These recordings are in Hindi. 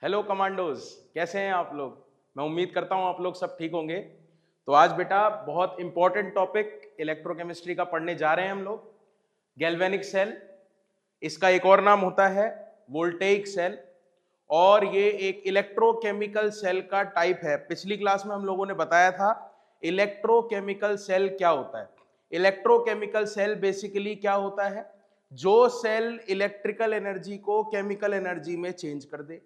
हेलो कमांडोज, कैसे हैं आप लोग। मैं उम्मीद करता हूं आप लोग सब ठीक होंगे। तो आज बेटा बहुत इंपॉर्टेंट टॉपिक इलेक्ट्रोकेमिस्ट्री का पढ़ने जा रहे हैं हम लोग। गैल्वेनिक सेल, इसका एक और नाम होता है वोल्टेइक सेल, और ये एक इलेक्ट्रोकेमिकल सेल का टाइप है। पिछली क्लास में हम लोगों ने बताया था इलेक्ट्रोकेमिकल सेल क्या होता है। इलेक्ट्रोकेमिकल सेल बेसिकली क्या होता है, जो सेल इलेक्ट्रिकल एनर्जी को केमिकल एनर्जी में चेंज कर दे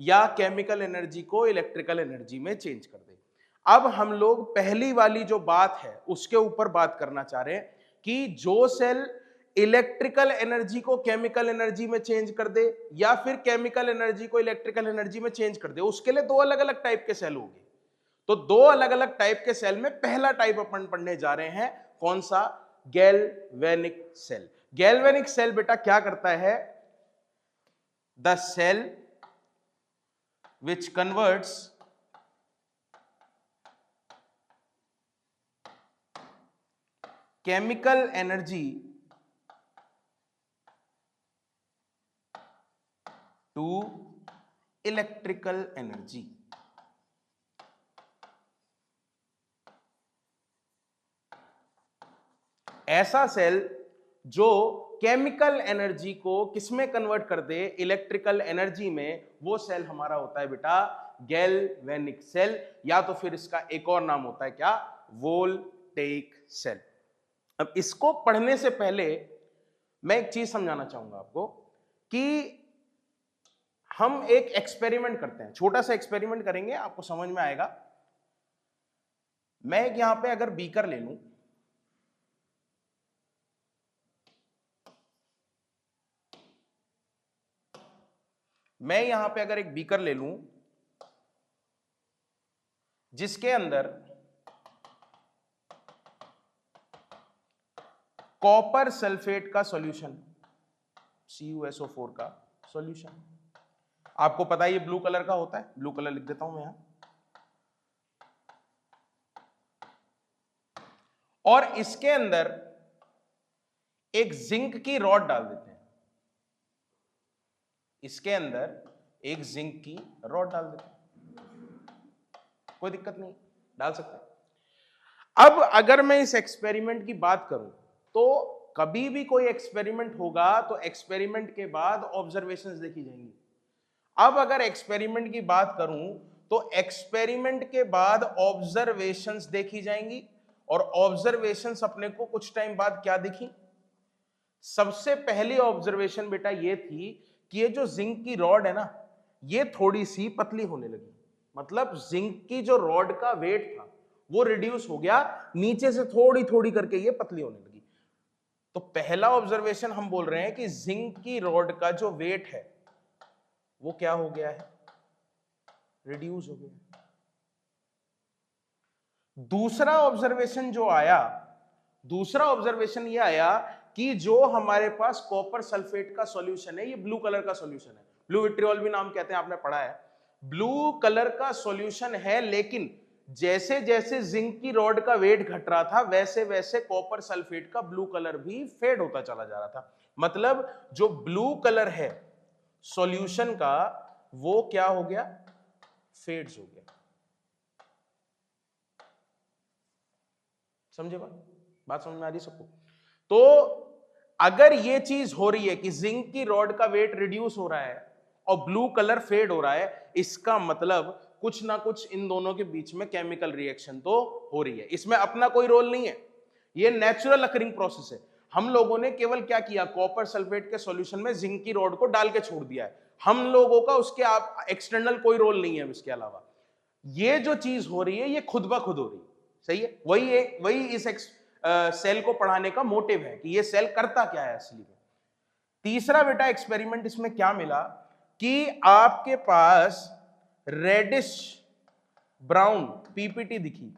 या केमिकल एनर्जी को इलेक्ट्रिकल एनर्जी में चेंज कर दे। अब हम लोग पहली वाली जो बात है उसके ऊपर बात करना चाह रहे हैं कि जो सेल इलेक्ट्रिकल एनर्जी को केमिकल एनर्जी में चेंज कर दे या फिर केमिकल एनर्जी को इलेक्ट्रिकल एनर्जी में चेंज कर दे, उसके लिए दो अलग अलग टाइप के सेल होंगे। तो दो अलग अलग टाइप के सेल में पहला टाइप अपन पढ़ने जा रहे हैं, कौन सा? Galvanic cell. गैल्वेनिक सेल बेटा क्या करता है? The cell which converts chemical energy to electrical energy। ऐसा सेल जो केमिकल एनर्जी को किसमें कन्वर्ट कर दे? इलेक्ट्रिकल एनर्जी में। वो सेल हमारा होता है बेटा गैल्वेनिक सेल, या तो फिर इसका एक और नाम होता है क्या? Voltaic cell. अब इसको पढ़ने से पहले मैं एक चीज समझाना चाहूंगा आपको कि हम एक एक्सपेरिमेंट करते हैं, छोटा सा एक्सपेरिमेंट करेंगे, आपको समझ में आएगा। मैं एक यहां पे अगर बीकर ले लूं, मैं यहां पे अगर एक बीकर ले लूं जिसके अंदर कॉपर सल्फेट का सॉल्यूशन, CuSO4 का सॉल्यूशन, आपको पता है ये ब्लू कलर का होता है, ब्लू कलर लिख देता हूं मैं यहां। और इसके अंदर एक जिंक की रॉड डाल देते हैं, इसके अंदर एक जिंक की रॉड डाल देते हैं, कोई दिक्कत नहीं, डाल सकते हैं। अब अगर मैं इस एक्सपेरिमेंट की बात करूं तो कभी भी कोई एक्सपेरिमेंट होगा तो एक्सपेरिमेंट के बाद ऑब्जर्वेशंस देखी जाएंगी। अब अगर एक्सपेरिमेंट की बात करूं तो एक्सपेरिमेंट के बाद ऑब्जर्वेशंस देखी जाएंगी, और ऑब्जर्वेशंस अपने को कुछ टाइम बाद क्या दिखी? सबसे पहली ऑब्जर्वेशन बेटा ये थी कि ये जो जिंक की रॉड है ना, ये थोड़ी सी पतली होने लगी। मतलब जिंक की जो रॉड का वेट था वो रिड्यूस हो गया, नीचे से थोड़ी थोड़ी करके ये पतली होने लगी। तो पहला ऑब्जर्वेशन हम बोल रहे हैं कि जिंक की रॉड का जो वेट है वो क्या हो गया है? रिड्यूस हो गया। दूसरा ऑब्जर्वेशन जो आया, दूसरा ऑब्जर्वेशन ये आया कि जो हमारे पास कॉपर सल्फेट का सॉल्यूशन है, ये ब्लू कलर का सॉल्यूशन है, ब्लू विट्रियोल भी नाम कहते हैं, आपने पढ़ा है। ब्लू कलर का सॉल्यूशन है, लेकिन जैसे जैसे जिंक की रॉड का वेट घट रहा था वैसे वैसे कॉपर सल्फेट का ब्लू कलर भी फेड होता चला जा रहा था। मतलब जो ब्लू कलर है सॉल्यूशन का वो क्या हो गया? फेड्स हो गया। समझे बात समझ में आ रही सबको? तो अगर ये चीज हो रही है कि जिंक की रॉड का वेट रिड्यूस हो रहा है और ब्लू कलर फेड हो रहा है, इसका मतलब कुछ ना कुछ इन दोनों के बीच में केमिकल रिएक्शन तो हो रही है। इसमें अपना कोई रोल नहीं है, ये नेचुरल अकरिंग प्रोसेस है। हम लोगों ने केवल क्या किया? कॉपर सल्फेट के सॉल्यूशन में जिंक की रॉड को डाल के छोड़ दिया है। हम लोगों का उसके एक्सटर्नल कोई रोल नहीं है इसके अलावा। ये जो चीज हो रही है ये खुद ब खुद हो रही है। सही है? वही इस सेल को पढ़ाने का मोटिव है कि ये सेल करता क्या है असली में। तीसरा बेटा एक्सपेरिमेंट इसमें क्या मिला कि आपके पास रेडिश ब्राउन पीपीटी दिखी।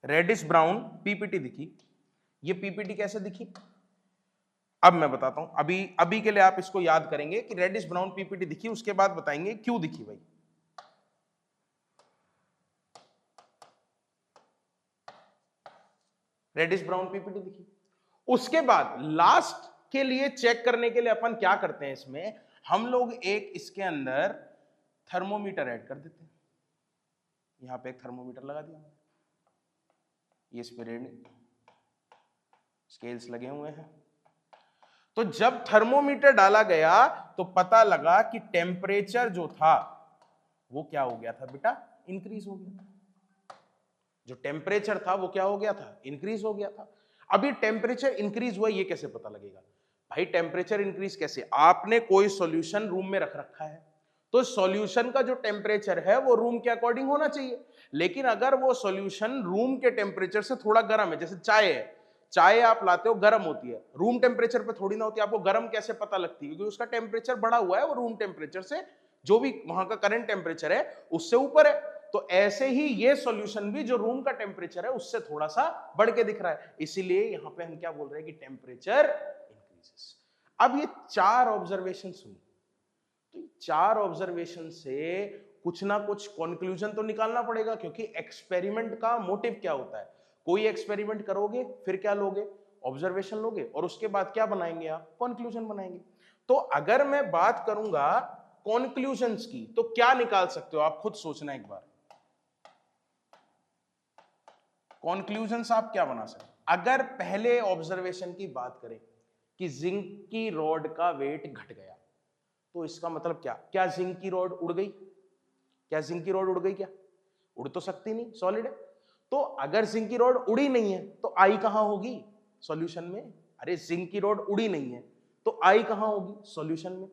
रेडिश ब्राउन पीपीटी दिखी। ये पीपीटी कैसे दिखी अब मैं बताता हूं। अभी अभी के लिए आप इसको याद करेंगे कि रेडिश ब्राउन पीपीटी दिखी, उसके बाद बताएंगे क्यों दिखी भाई। रेडिश ब्राउन पीपीटी दिखी, उसके बाद लास्ट के लिए चेक करने के लिए अपन क्या करते हैं, इसमें हम लोग एक इसके अंदर थर्मोमीटर ऐड कर देते हैं। यहां पे एक थर्मोमीटर लगा दिया, ये इस पे रीडिंग स्केल्स लगे हुए हैं। तो जब थर्मोमीटर डाला गया तो पता लगा कि टेम्परेचर जो था वो क्या हो गया था बेटा, इंक्रीज हो गया था। जो टेम्परेचर था वो क्या हो गया था, इंक्रीज हो गया था। अभी टेम्परेचर इंक्रीज हुआ, ये कैसे पता लगेगा भाई? टेम्परेचर इंक्रीज कैसे? आपने कोई सॉल्यूशन रूम में रख रखा है, तो सॉल्यूशन का जो टेम्परेचर है वो रूम के अकॉर्डिंग होना चाहिए। लेकिन अगर वो सॉल्यूशन रूम के टेम्परेचर से थोड़ा गर्म है, जैसे चाय है, चाय आप लाते हो गर्म होती है, रूम टेम्परेचर पे थोड़ी ना होती है, आपको गर्म कैसे पता लगती है? क्योंकि उसका टेम्परेचर बढ़ा हुआ है, वो रूम टेम्परेचर से, जो भी वहां का करंट टेम्परेचर है उससे ऊपर है। तो ऐसे ही ये सॉल्यूशन भी जो रूम का टेम्परेचर है उससे थोड़ा सा बढ़ के दिख रहा है, इसीलिए यहां पे हम क्या बोल रहे हैं कि टेम्परेचर इंक्रीजेस। अब ये 4 ऑब्जर्वेशन हुई, तो 4 ऑब्जर्वेशन से कुछ ना कुछ कंक्लूजन तो निकालना पड़ेगा, क्योंकि एक्सपेरिमेंट का मोटिव क्या होता है? कोई एक्सपेरिमेंट करोगे, फिर क्या लोगे? ऑब्जर्वेशन लोगे, और उसके बाद क्या बनाएंगे आप? कंक्लूजन बनाएंगे। तो अगर मैं बात करूंगा कंक्लूजन्स की, तो क्या निकाल सकते हो आप? खुद सोचना एक बार, कंक्लूजन्स आप क्या बना सकते? अगर पहले ऑब्जर्वेशन की बात करें कि जिंक की रॉड का वेट घट गया, तो इसका मतलब क्या? क्या जिंक की रॉड उड़ गई? क्या जिंक की रॉड उड़ गई? क्या उड़ तो सकती नहीं, सॉलिड है। तो अगर जिंक की रॉड उड़ी नहीं है तो आई कहां होगी? सॉल्यूशन में। अरे जिंक की रॉड उड़ी नहीं है तो आई कहां होगी? सॉल्यूशन में।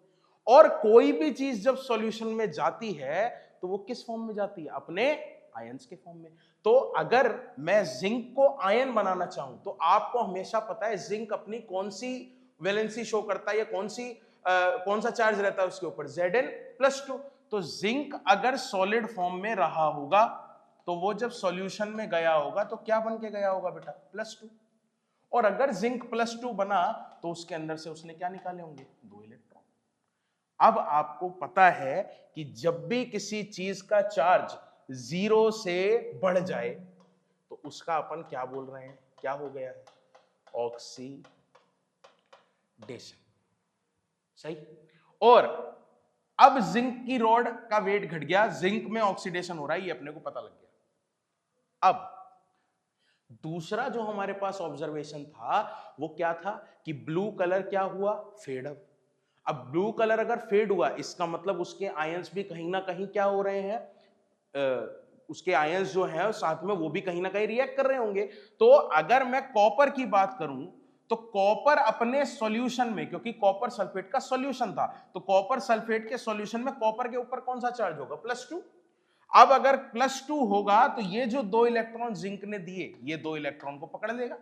और कोई भी चीज जब सॉल्यूशन में जाती है तो वो किस फॉर्म में जाती है? अपने आयंस के फॉर्म में। तो अगर मैं जिंक को आयन बनाना चाहूं तो आपको हमेशा पता है जिंक अपनी कौन सी वैलेंसी शो करता है, या कौन सा चार्ज रहता है उसके ऊपर? Zn+2। तो जिंक अगर सॉलिड फॉर्म में रहा होगा तो वो जब सॉल्यूशन में गया होगा तो क्या बन के गया होगा बेटा? +2। और अगर जिंक +2 बना तो उसके अंदर से उसने क्या निकाले होंगे? 2 इलेक्ट्रॉन। अब आपको पता है कि जब भी किसी चीज का चार्ज 0 से बढ़ जाए तो उसका अपन क्या बोल रहे हैं? क्या हो गया है? ऑक्सीडेशन। सही। और अब जिंक की रॉड का वेट घट गया, जिंक में ऑक्सीडेशन हो रहा है, ये अपने को पता लग गया। अब दूसरा जो हमारे पास ऑब्जर्वेशन था वो क्या था कि ब्लू कलर क्या हुआ? Fed up. अब ब्लू कलर अगर फेड हुआ, इसका मतलब उसके आयंस भी कहीं ना कहीं क्या हो रहे हैं? उसके आयंस जो है साथ में वो भी कहीं ना कहीं रिएक्ट कर रहे होंगे। तो अगर मैं कॉपर की बात करूं तो कॉपर अपने सॉल्यूशन में, क्योंकि कॉपर सल्फेट का सॉल्यूशन था, तो कॉपर सल्फेट के सॉल्यूशन में कॉपर के ऊपर कौन सा चार्ज होगा? +2। अब अगर +2 होगा तो ये जो 2 इलेक्ट्रॉन जिंक ने दिए, ये 2 इलेक्ट्रॉन को पकड़ लेगा,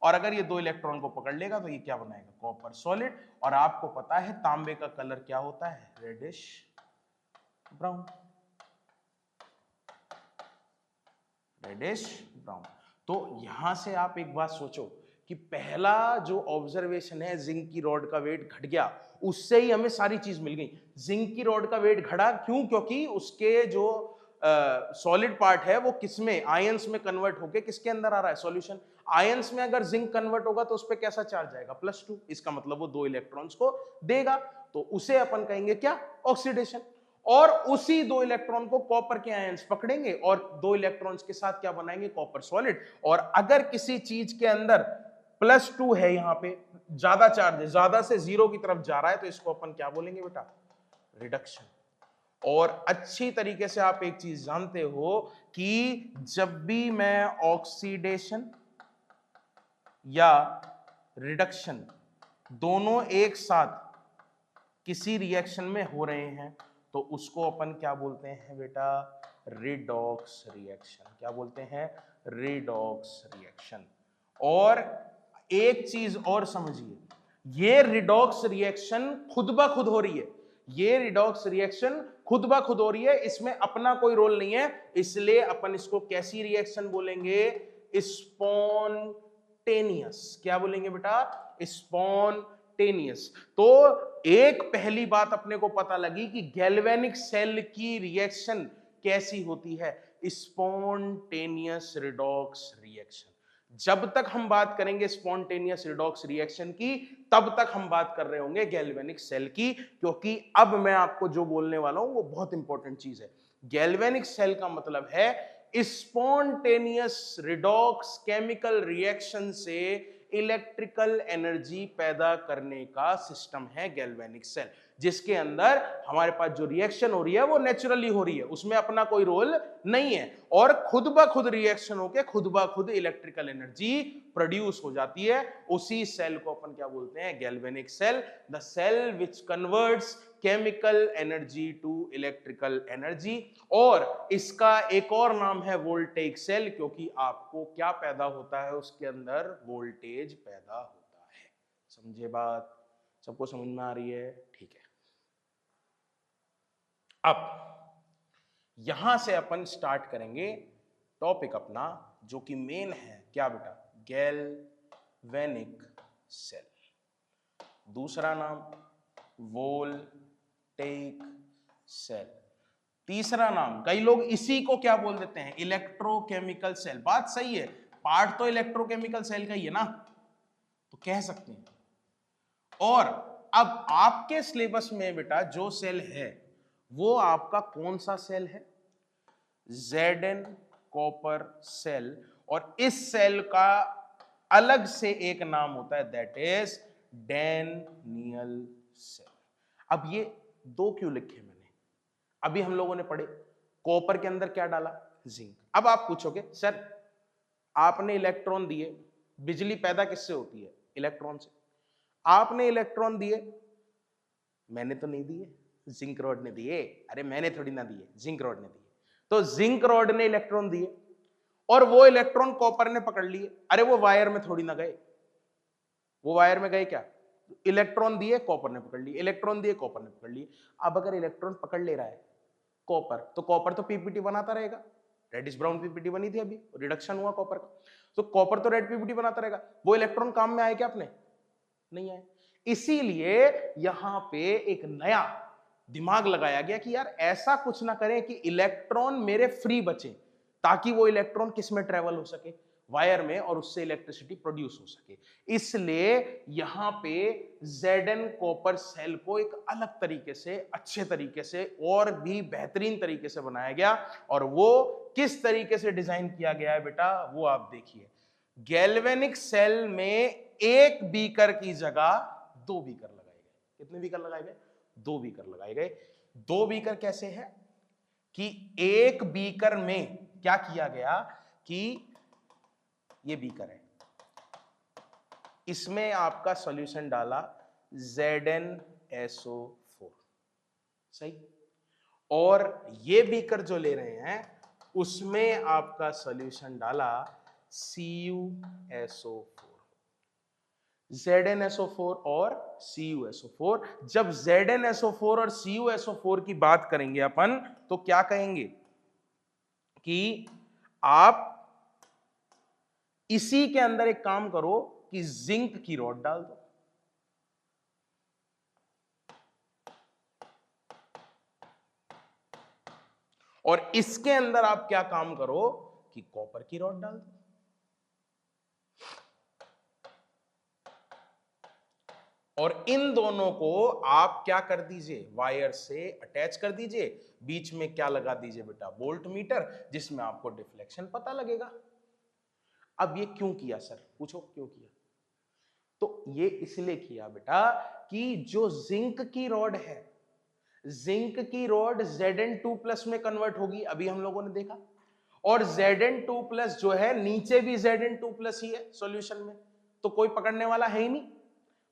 और अगर ये 2 इलेक्ट्रॉन को पकड़ लेगा तो ये क्या बनाएगा? Copper solid. और आपको पता है तांबे का कलर क्या होता है? Reddish brown. Reddish brown. तो यहां से आप एक बात सोचो कि पहला जो ऑब्जर्वेशन है जिंक की रॉड का वेट घट गया, उससे ही हमें सारी चीज मिल गई। जिंक की रॉड का वेट घटा क्यों? क्योंकि उसके जो सॉलिड पार्ट है वो किसमें? आयंस में कन्वर्ट होके किसके अंदर आ रहा है? सॉल्यूशन। आयंस में अगर जिंक कन्वर्ट होगा तो उस पर कैसा चार्ज आएगा? +2। इसका मतलब वो 2 इलेक्ट्रॉन्स को देगा, तो उसे अपन कहेंगे क्या? ऑक्सीडेशन। और उसी 2 इलेक्ट्रॉन को कॉपर के आयंस पकड़ेंगे और 2 इलेक्ट्रॉन्स के साथ क्या बनाएंगे? Copper solid. और अगर किसी चीज के अंदर +2 है, यहां पे ज्यादा चार्ज है, ज्यादा से 0 की तरफ जा रहा है, तो इसको अपन क्या बोलेंगे बेटा? रिडक्शन। और अच्छी तरीके से आप एक चीज जानते हो कि जब भी मैं ऑक्सीडेशन या रिडक्शन दोनों एक साथ किसी रिएक्शन में हो रहे हैं तो उसको अपन क्या बोलते हैं बेटा? Redox reaction. क्या बोलते हैं? Redox reaction. और एक चीज और समझिए, ये रिडॉक्स रिएक्शन खुद ब खुद हो रही है। ये रिडॉक्स रिएक्शन खुद ब खुद हो रही है, इसमें अपना कोई रोल नहीं है, इसलिए अपन इसको कैसी रिएक्शन बोलेंगे? स्पॉन्टेनियस। क्या बोलेंगे बेटा? स्पॉन्टेनियस। तो एक पहली बात अपने को पता लगी कि गैल्वेनिक सेल की रिएक्शन कैसी होती है? Spontaneous redox reaction. जब तक हम बात करेंगे स्पॉन्टेनियस रिडॉक्स रिएक्शन की, तब तक हम बात कर रहे होंगे गैल्वेनिक सेल की, क्योंकि अब मैं आपको जो बोलने वाला हूं वो बहुत इंपॉर्टेंट चीज है। गैल्वेनिक सेल का मतलब है स्पॉन्टेनियस रिडॉक्स केमिकल रिएक्शन से इलेक्ट्रिकल एनर्जी पैदा करने का सिस्टम है गैल्वेनिक सेल, जिसके अंदर हमारे पास जो रिएक्शन हो रही है वो नेचुरली हो रही है, उसमें अपना कोई रोल नहीं है, और खुद ब खुद रिएक्शन होके खुद ब खुद इलेक्ट्रिकल एनर्जी प्रोड्यूस हो जाती है। उसी सेल को अपन क्या बोलते हैं? Galvanic cell. The cell which converts chemical energy to electrical energy. और इसका एक और नाम है वोल्टेइक सेल, क्योंकि आपको क्या पैदा होता है उसके अंदर? वोल्टेज पैदा होता है। समझे बात? सबको समझ में आ रही है? ठीक है। अब यहां से अपन स्टार्ट करेंगे टॉपिक अपना, जो कि मेन है क्या बेटा? Galvanic cell. दूसरा नाम वोल्टेइक सेल। तीसरा नाम, कई लोग इसी को क्या बोल देते हैं? Electrochemical cell. बात सही है, पार्ट तो इलेक्ट्रोकेमिकल सेल का ही है ना, तो कह सकते हैं। और अब आपके सिलेबस में बेटा जो सेल है वो आपका कौन सा सेल है? Zn copper cell. और इस सेल का अलग से एक नाम होता है, दैट इज डैनियल सेल। अब ये दो क्यों लिखे मैंने? अभी हम लोगों ने पढ़े कॉपर के अंदर क्या डाला? जिंक। अब आप पूछोगे सर आपने इलेक्ट्रॉन दिए, बिजली पैदा किससे होती है? इलेक्ट्रॉन से। आपने इलेक्ट्रॉन दिए, मैंने तो नहीं दिए, जिंक रॉड ने दिए। अरे मैंने थोड़ी ना दिए, जिंक रॉड ने दिए। तो जिंक रॉड ने इलेक्ट्रॉन दिए और वो इलेक्ट्रॉन कॉपर ने पकड़ लिए। अरे वो वायर में थोड़ी ना गए, वो वायर में गए क्या? इलेक्ट्रॉन दिए, कॉपर ने पकड़ लिए, इलेक्ट्रॉन दिए, कॉपर ने पकड़ लिए। अब अगर इलेक्ट्रॉन पकड़ ले रहा है कॉपर, तो कॉपर तो पीपीटी बनाता रहेगा। रेडिश ब्राउन पीपीटी बनी थी, अभी रिडक्शन हुआ कॉपर का, तो कॉपर तो रेड पीपीटी बनाता रहेगा। वो इलेक्ट्रॉन काम में आए क्या अपने? नहीं आए। इसीलिए यहां पे एक नया दिमाग लगाया गया कि यार ऐसा कुछ ना करें कि इलेक्ट्रॉन मेरे फ्री बचे, ताकि वो इलेक्ट्रॉन किस में ट्रेवल हो सके? वायर में, और उससे इलेक्ट्रिसिटी प्रोड्यूस हो सके। इसलिए यहां पे Zn कॉपर सेल को एक अलग तरीके से, अच्छे तरीके से और भी बेहतरीन तरीके से बनाया गया। और वो किस तरीके से डिजाइन किया गया है बेटा, वो आप देखिए। गैल्वेनिक सेल में एक बीकर की जगह दो बीकर लगाए गए। कितने बीकर लगाए गए? दो बीकर लगाए गए। दो बीकर कैसे है कि एक बीकर में क्या किया गया कि ये बीकर है, इसमें आपका सॉल्यूशन डाला ZnSO4, सही। और ये बीकर जो ले रहे हैं उसमें आपका सॉल्यूशन डाला CuSO4। ZnSO4 और CuSO4। जब ZnSO4 और CuSO4 की बात करेंगे अपन, तो क्या कहेंगे कि आप इसी के अंदर एक काम करो कि जिंक की रॉड डाल दो। और इसके अंदर आप क्या काम करो कि कॉपर की रॉड डाल दो। और इन दोनों को आप क्या कर दीजिए? वायर से अटैच कर दीजिए। बीच में क्या लगा दीजिए बेटा? वोल्ट मीटर, जिसमें आपको डिफ्लेक्शन पता लगेगा। अब ये क्यों किया सर? पूछो क्यों किया? तो ये इसलिए किया बेटा कि जो जिंक की रॉड है, जिंक की रॉड Zn2+ में कन्वर्ट होगी, अभी हम लोगों ने देखा। और Zn2+ जो है नीचे भी Zn2+ ही है सॉल्यूशन में, तो कोई पकड़ने वाला है ही नहीं।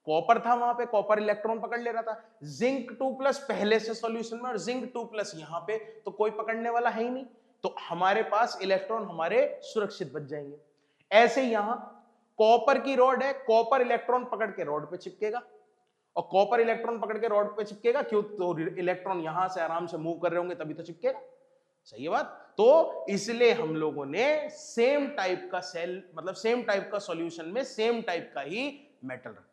कॉपर था वहां पे, कॉपर इलेक्ट्रॉन पकड़ ले रहा था। जिंक 2+ पहले से सॉल्यूशन में और जिंक 2+ यहां पे, तो कोई पकड़ने वाला है ही नहीं, तो हमारे पास इलेक्ट्रॉन हमारे सुरक्षित बच जाएंगे। ऐसे यहां कॉपर की रॉड है, कॉपर इलेक्ट्रॉन पकड़ के रॉड पे चिपकेगा, और कॉपर इलेक्ट्रॉन पकड़ के रॉड पे चिपकेगा क्यों? तो इलेक्ट्रॉन यहां से आराम से मूव कर रहे होंगे तभी तो चिपकेगा। सही है बात? तो इसलिए हम लोगों ने सेम टाइप का सेल, मतलब सेम टाइप का सॉल्यूशन में सेम टाइप का ही मेटल रखा है।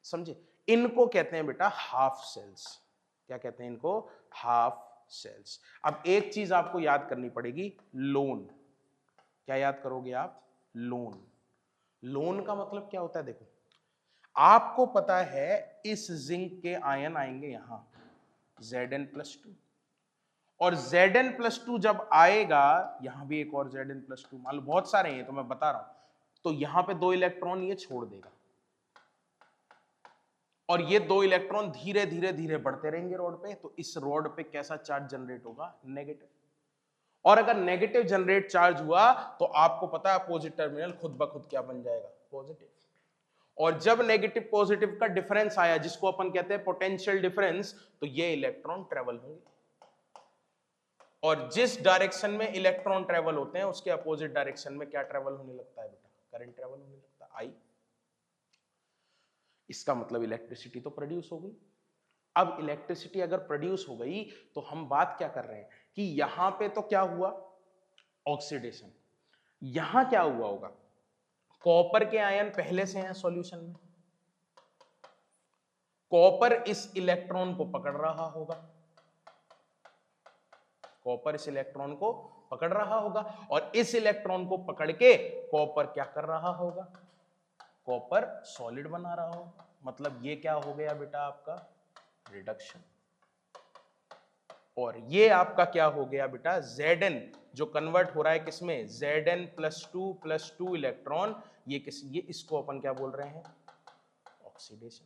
समझे? इनको कहते हैं बेटा हाफ सेल्स। क्या कहते हैं इनको? Half cells. अब एक चीज आपको याद करनी पड़ेगी, लोन। क्या याद करोगे आप? लोन। लोन का मतलब क्या होता है, देखो आपको पता है इस जिंक के आयन आएंगे यहां Zn+2, और Zn+2 जब आएगा, यहां भी एक और Zn+2, मान लो बहुत सारे हैं तो मैं बता रहा हूं, तो यहां पे 2 इलेक्ट्रॉन ये छोड़ देगा और ये 2 इलेक्ट्रॉन धीरे धीरे धीरे बढ़ते रहेंगे रॉड पे, तो इस रॉड पे कैसा चार्ज जनरेट होगा, नेगेटिव। और अगर नेगेटिव जनरेट चार्ज हुआ तो आपको पता है अपोजिट टर्मिनल खुद ब खुद क्या बन जाएगा, पॉजिटिव। और जब नेगेटिव पॉजिटिव का डिफरेंस आया, जिसको अपन कहते हैं पोटेंशियल डिफरेंस, तो ये इलेक्ट्रॉन ट्रेवल होंगे, और जिस डायरेक्शन में इलेक्ट्रॉन ट्रेवल होते हैं उसके अपोजिट डायरेक्शन में क्या ट्रेवल होने लगता है बेटा, करंट ट्रेवल होने लगता है, आई। इसका मतलब इलेक्ट्रिसिटी तो प्रोड्यूस हो गई। अब इलेक्ट्रिसिटी अगर प्रोड्यूस हो गई तो हम बात क्या कर रहे हैं कि यहां पे तो क्या हुआ, ऑक्सीडेशन। यहां क्या हुआ होगा, कॉपर के आयन पहले से हैं सॉल्यूशन में, कॉपर इस इलेक्ट्रॉन को पकड़ रहा होगा, कॉपर इस इलेक्ट्रॉन को पकड़ रहा होगा, और इस इलेक्ट्रॉन को पकड़ के कॉपर क्या कर रहा होगा, कॉपर सॉलिड बना रहा होगा। मतलब ये क्या हो गया बेटा, आपका रिडक्शन। और ये आपका क्या हो गया बेटा, Zn जो कन्वर्ट हो रहा है किसमें, Zn+2 इलेक्ट्रॉन, ये किस, ये इसको अपन क्या बोल रहे हैं, ऑक्सीडेशन।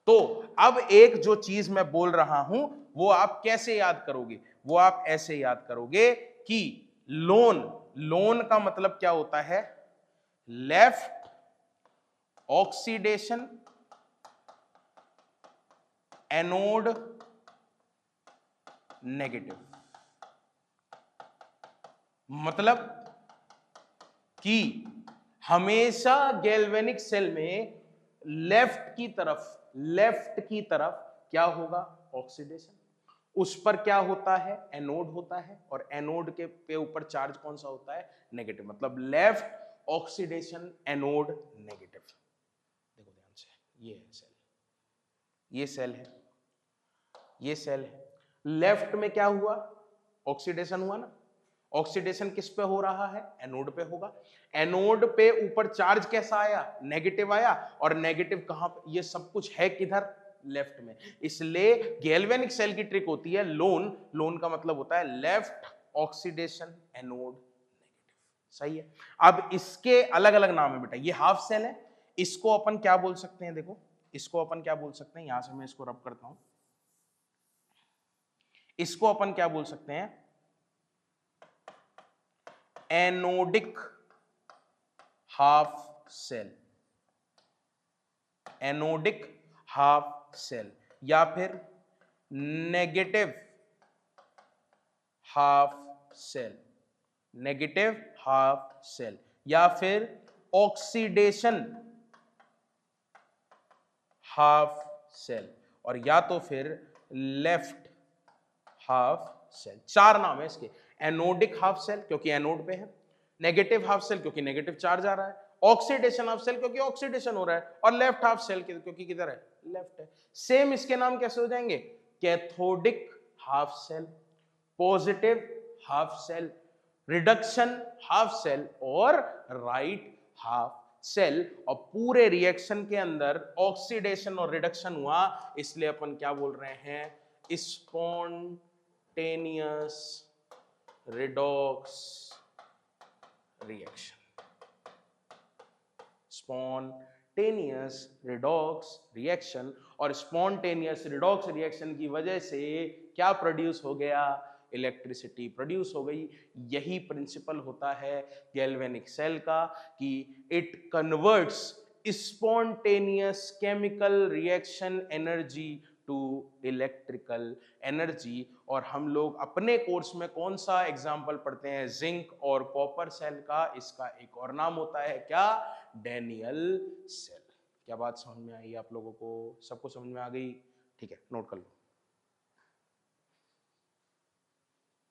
तो अब एक जो चीज मैं बोल रहा हूं वो आप कैसे याद करोगे, वो आप ऐसे याद करोगे कि लोन, लोन का मतलब क्या होता है, लेफ्ट ऑक्सीडेशन, एनोड नेगेटिव। मतलब कि हमेशा गैल्वेनिक सेल में लेफ्ट की तरफ क्या होगा, ऑक्सीडेशन। उस पर क्या होता है, एनोड होता है, और एनोड के पे ऊपर चार्ज कौन सा होता है, नेगेटिव। मतलब लेफ्ट ऑक्सीडेशन, एनोड नेगेटिव। देखो ध्यान से, ये है सेल, ये सेल है, ये सेल है। लेफ्ट में क्या हुआ, ऑक्सीडेशन हुआ ना, ऑक्सीडेशन किस पे हो रहा है, एनोड पे होगा। एनोड पे ऊपर चार्ज कैसा आया, नेगेटिव आया, और नेगेटिव कहां पे, ये सब कुछ है किधर, लेफ्ट में। इसलिए गैल्वेनिक सेल की ट्रिक होती है लोन, लोन का मतलब होता है लेफ्ट ऑक्सीडेशन, एनोड नेगेटिव। सही है। अब इसके अलग अलग नाम है बेटा, ये हाफ सेल है, इसको अपन क्या बोल सकते हैं, देखो इसको अपन क्या बोल सकते हैं, यहां से मैं इसको रब करता हूं, इसको अपन क्या बोल सकते हैं, anodic half cell, anodic half cell, या फिर negative half cell, negative half cell, या फिर ऑक्सीडेशन हाफ सेल, और या तो फिर लेफ्ट हाफ सेल। चार नाम है इसके, एनोडिक हाफ सेल क्योंकि एनोड पे है, नेगेटिव हाफ सेल क्योंकि नेगेटिव चार्ज आ रहा है, ऑक्सीडेशन हाफ सेल क्योंकि ऑक्सीडेशन हो रहा है, और लेफ्ट हाफ सेल क्योंकि किधर है, लेफ्ट है। सेम इसके नाम कैसे हो जाएंगे, cathodic half cell, positive half cell, reduction half cell, और राइट हाफ सेल। और पूरे रिएक्शन के अंदर ऑक्सीडेशन और रिडक्शन हुआ, इसलिए अपन क्या बोल रहे हैं, spontaneous redox reaction, spontaneous redox reaction. और स्पॉन्टेनियस रिडॉक्स रिएक्शन की वजह से क्या प्रोड्यूस हो गया, इलेक्ट्रिसिटी प्रोड्यूस हो गई। यही प्रिंसिपल होता है गैल्वेनिक सेल का कि it converts spontaneous chemical reaction energy to electrical energy. और हम लोग अपने कोर्स में कौन सा एग्जाम्पल पढ़ते हैं, जिंक और कॉपर सेल का, इसका एक और नाम होता है क्या, डैनियल सेल। क्या बात समझ में आई आप लोगों को, सबको समझ में आ गई, ठीक है, नोट कर लो।